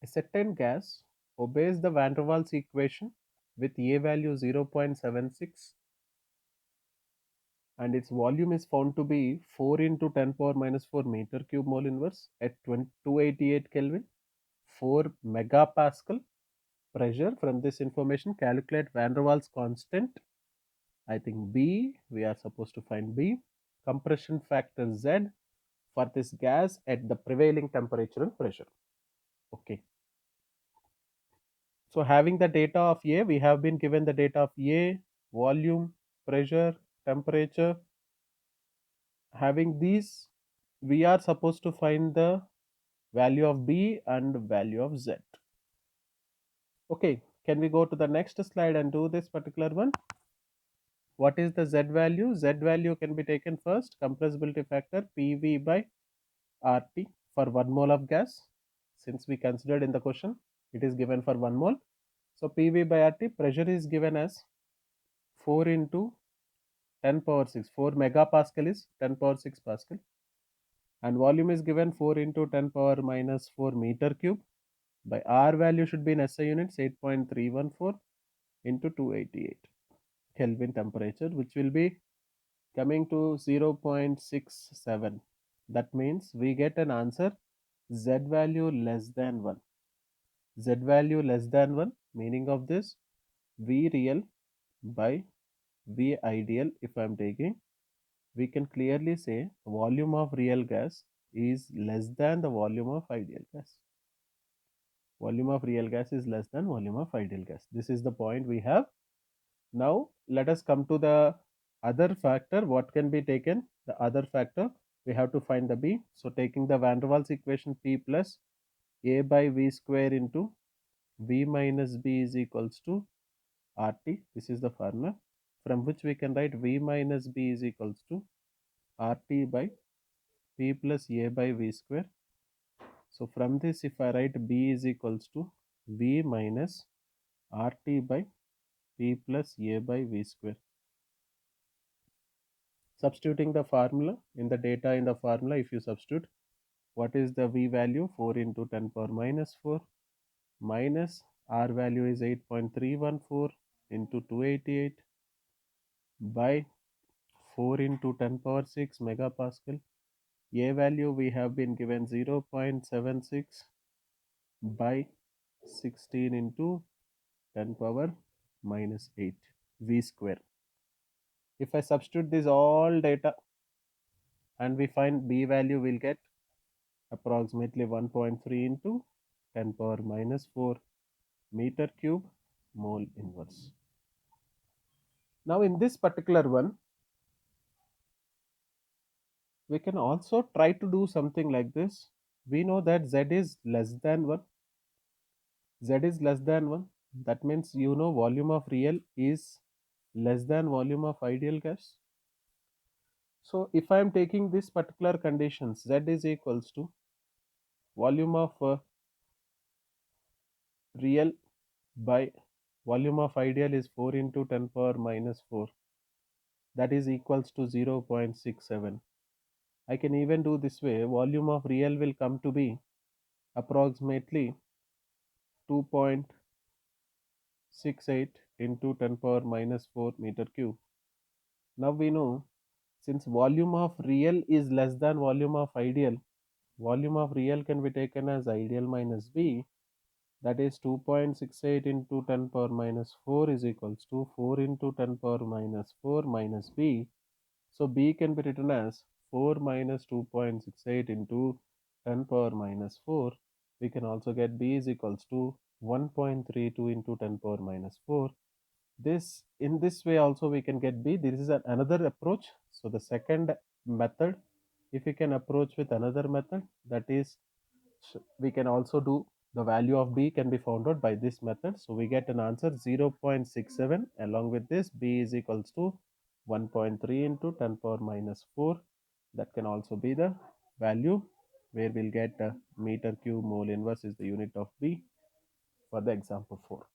A certain gas obeys the van der Waals equation with A value 0.76 and its volume is found to be 4 into 10 power minus 4 meter cube mole inverse at 288 Kelvin, 4 megapascal pressure. From this information, calculate van der Waals constant. I think B, we are supposed to find B. Compression factor Z for this gas at the prevailing temperature and pressure. Okay. So having the data of A, we have been given the data of A, volume, pressure, temperature. Having these, we are supposed to find the value of B and value of Z. Okay, can we go to the next slide and do this particular one? What is the Z value? Z value can be taken first, compressibility factor PV by RT for 1 mole of gas. Since we considered in the question, it is given for 1 mole. So PV by RT, pressure is given as 4 into 10 power 6. 4 megapascal is 10 power 6 pascal. And volume is given 4 into 10 power minus 4 meter cube. By R value should be in SI units 8.314 into 288 Kelvin temperature, which will be coming to 0.67. That means we get an answer Z value less than 1. Z value less than 1, meaning of this V real by V ideal. If I am taking, we can clearly say volume of real gas is less than the volume of ideal gas. Volume of real gas is less than volume of ideal gas. This is the point we have. Now let us come to the other factor. What can be taken? The other factor, we have to find the B. So taking the van der Waals equation, P plus A by V square into V minus B is equals to RT. This is the formula from which we can write V minus B is equals to RT by P plus A by V square. So from this, if I write B is equals to V minus RT by P plus A by V square. Substituting the formula in the data in the formula, if you substitute, what is the V value? 4 into 10 power minus 4 minus R value is 8.314 into 288 by 4 into 10 power 6 megapascal. A value we have been given 0.76 by 16 into 10 power minus 8 V square. If I substitute this all data and we find B value, will get approximately 1.3 into 10 power minus 4 meter cube mole inverse. Now in this particular one, we can also try to do something like this. We know that Z is less than 1. Z is less than 1. That means you know volume of real is less than volume of ideal gas. So if I am taking this particular conditions, Z is equals to volume of real by volume of ideal is 4 into 10 power minus 4. That is equals to 0.67. I can even do this way. Volume of real will come to be approximately 2.68 into 10 power minus 4 meter cube. Now we know, since volume of real is less than volume of ideal, volume of real can be taken as ideal minus B. That is 2.68 into 10 power minus 4 is equals to 4 into 10 power minus 4 minus B. So B can be written as 4 minus 2.68 into 10 power minus 4. We can also get B is equals to 1.32 into 10 power minus 4. This, in this way also we can get B. This is another approach. So the second method, if we can approach with another method, that is, we can also do the value of B can be found out by this method. So we get an answer 0.67. Along with this, B is equals to 1.3 into 10 power minus 4. That can also be the value where we'll get meter cube mole inverse is the unit of B for the example 4.